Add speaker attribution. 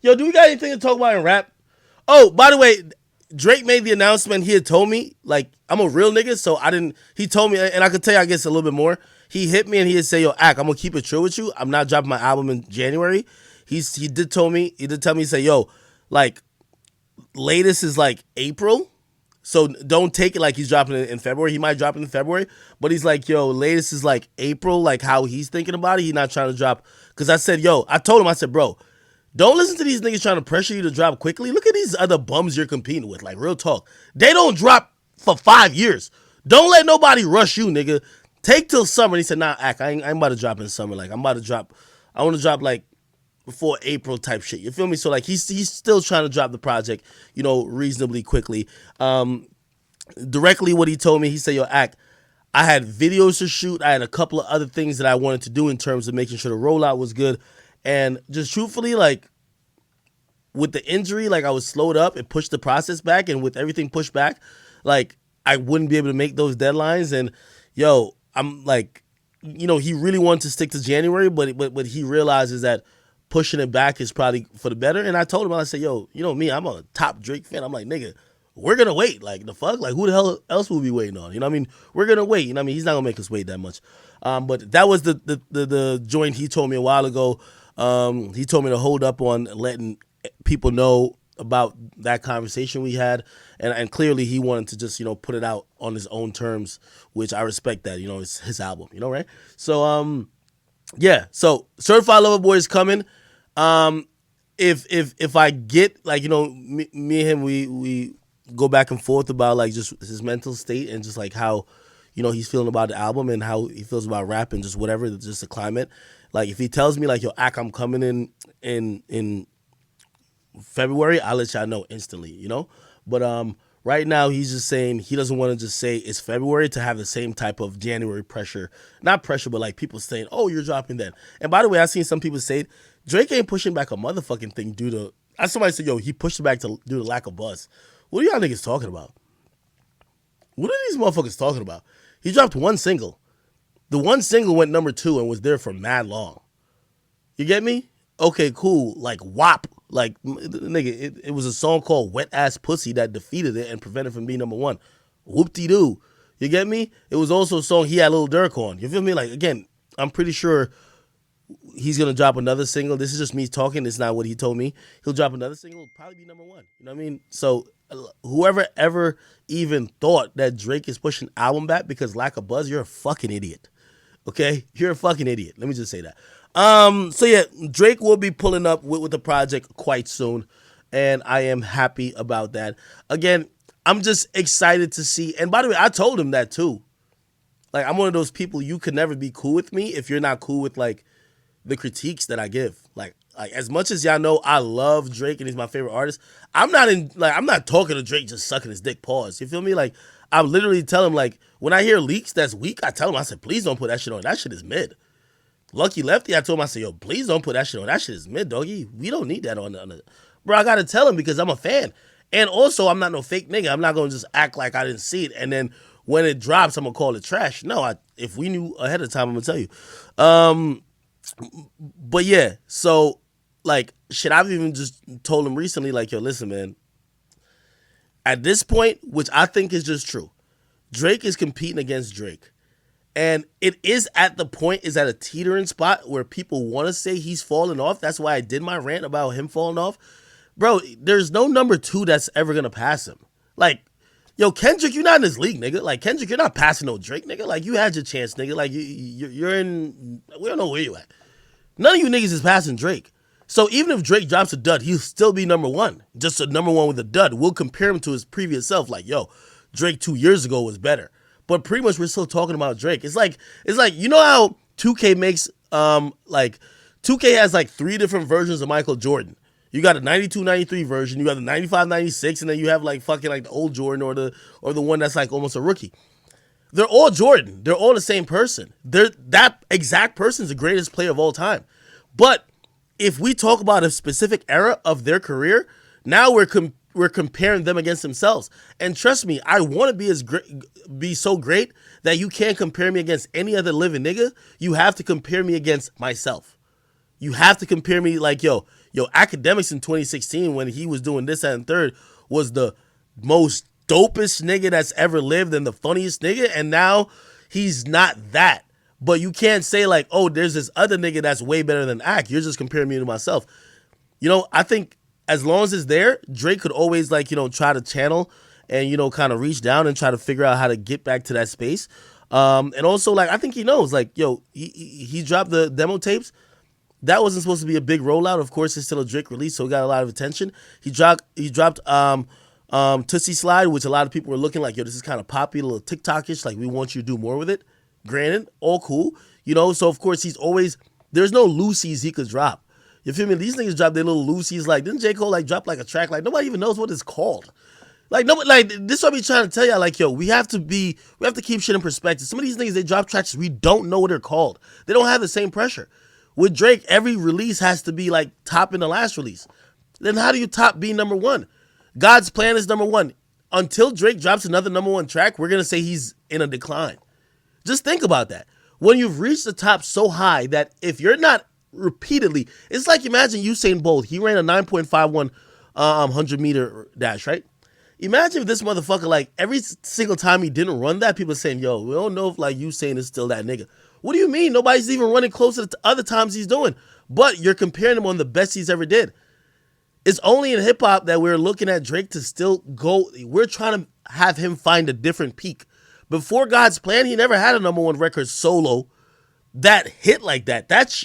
Speaker 1: Yo, do we got anything to talk about in rap? Oh, by the way, Drake made the announcement. He had told me, like, I'm a real nigga, so I didn't. He told me, and I could tell you, I guess, a little bit more. He hit me and he had say, yo, Ack, I'm gonna keep it true with you. I'm not dropping my album in January. He did tell me, he say, yo, like, latest is like April. So don't take it like he's dropping it in February. He might drop it in February, but he's like, yo, latest is like April, like how he's thinking about it. He's not trying to drop. Because I said, yo, I told him, I said, bro, don't listen to these niggas trying to pressure you to drop quickly. Look at these other bums you're competing with. Like, real talk. They don't drop for 5 years. Don't let nobody rush you, nigga. Take till summer. And he said, nah, Ack, I ain't about to drop in summer. Like, I'm about to drop, I want to drop like before April type shit. You feel me? So like he's still trying to drop the project, you know, reasonably quickly. Directly what he told me, he said, yo, Ack, I had videos to shoot. I had a couple of other things that I wanted to do in terms of making sure the rollout was good. And just truthfully, like with the injury, like I was slowed up. It pushed the process back. And with everything pushed back, like I wouldn't be able to make those deadlines. And yo, I'm like, you know, he really wanted to stick to January, but he realizes that pushing it back is probably for the better. And I told him, I said, yo, you know me, I'm a top Drake fan. I'm like, nigga, we're going to wait. Like, the fuck? Like, who the hell else will we waiting on? You know what I mean? We're going to wait. You know what I mean? He's not going to make us wait that much. But that was the joint he told me a while ago. He told me to hold up on letting people know about that conversation we had. And clearly he wanted to just, you know, put it out on his own terms, which I respect that. You know, it's his album, you know, right? So, yeah. So, Certified Lover Boy is coming. If I get, like, you know, me and him, we go back and forth about like just his mental state and just like how, you know, he's feeling about the album and how he feels about rap and just whatever, just the climate. Like if he tells me like, yo, Ack, I'm coming in February, I'll let y'all know instantly, you know? But right now he's just saying he doesn't want to just say it's February to have the same type of January pressure. Not pressure, but like people saying, oh, you're dropping then. And by the way, I've seen some people say Drake ain't pushing back a motherfucking thing due to, as somebody said, yo, he pushed it back due to lack of buzz. What are y'all niggas talking about? What are these motherfuckers talking about? He dropped one single. The one single went number 2 and was there for mad long. You get me? Okay, cool. Like WAP. Like, nigga, it was a song called Wet Ass Pussy that defeated it and prevented it from being number 1. Whoop-de-doo. You get me? It was also a song he had Lil Durk on. You feel me? Like, again, I'm pretty sure he's going to drop another single. This is just me talking. It's not what he told me. He'll drop another single. It'll probably be number 1. You know what I mean? So whoever ever even thought that Drake is pushing album back because lack of buzz, you're a fucking idiot. Okay? You're a fucking idiot. Let me just say that. So yeah, Drake will be pulling up with the project quite soon, and I am happy about that. Again, I'm just excited to see. And by the way, I told him that too. Like, I'm one of those people, you could never be cool with me if you're not cool with like the critiques that I give. Like as much as y'all know I love Drake and he's my favorite artist, I'm not talking to Drake just sucking his dick paws. You feel me? Like, I literally tell him, like, when I hear leaks that's weak, I tell him, I said, please don't put that shit on. That shit is mid. Lucky Lefty, I told him, I said, yo, please don't put that shit on. That shit is mid, doggy. We don't need that on the. Bro, I gotta tell him because I'm a fan. And also, I'm not no fake nigga. I'm not gonna just act like I didn't see it. And then when it drops, I'm gonna call it trash. No, if we knew ahead of time, I'm gonna tell you. But yeah, so like shit, I've even just told him recently, like, yo, listen, man. At this point, which I think is just true, Drake is competing against Drake. And it is at the point, is at a teetering spot where people want to say he's falling off. That's why I did my rant about him falling off. Bro, there's no number 2 that's ever going to pass him. Like, yo, Kendrick, you're not in this league, nigga. Like, Kendrick, you're not passing no Drake, nigga. Like, you had your chance, nigga. Like, you're in, we don't know where you at. None of you niggas is passing Drake. So even if Drake drops a dud, he'll still be number 1. Just a number 1 with a dud. We'll compare him to his previous self. Like, yo, Drake 2 years ago was better. But pretty much we're still talking about Drake. It's like, you know how 2K makes, like, 2K has like 3 different versions of Michael Jordan. You got a 92, 93 version, you got the 95, 96, and then you have like fucking like the old Jordan or the one that's like almost a rookie. They're all Jordan. They're all the same person. That exact person is the greatest player of all time. But if we talk about a specific era of their career, now we're comparing them against themselves. And trust me, I want to be so great that you can't compare me against any other living nigga. You have to compare me against myself. You have to compare me like, yo, Yo, Academics in 2016 when he was doing this and third was the most dopest nigga that's ever lived and the funniest nigga, and now he's not that. But you can't say like, oh, there's this other nigga that's way better than Ak. You're just comparing me to myself. I think as long as it's there, Drake could always like, try to channel and, kind of reach down and try to figure out how to get back to that space. And also like, I think he knows like, yo, he dropped the demo tapes. That wasn't supposed to be a big rollout. Of course, it's still a Drake release, so it got a lot of attention. He dropped Tootsie Slide, which a lot of people were looking like, yo, this is kind of poppy, a little TikTokish. Like, we want you to do more with it. Granted, all cool. So of course there's no Lucy's he could drop. You feel me? These niggas drop their little Lucy's. Like, didn't J. Cole like drop like a track? Like, nobody even knows what it's called. Like, nobody, like, this is what I be trying to tell y'all. Like, yo, we have to keep shit in perspective. Some of these niggas, they drop tracks, we don't know what they're called. They don't have the same pressure. With Drake, every release has to be like top in the last release. Then how do you top being number one? God's Plan is number one. Until Drake drops another number one track, we're going to say he's in a decline. Just think about that. When you've reached the top so high that if you're not repeatedly, it's like imagine Usain Bolt. He ran a 9.51 100-meter dash, right? Imagine if this motherfucker, like every single time he didn't run that, people are saying, yo, we don't know if like Usain is still that nigga. What do you mean? Nobody's even running closer to other times he's doing. But you're comparing him on the best he's ever did. It's only in hip hop that we're looking at Drake to still go. We're trying to have him find a different peak. Before God's Plan, he never had a number one record solo that hit like that. That's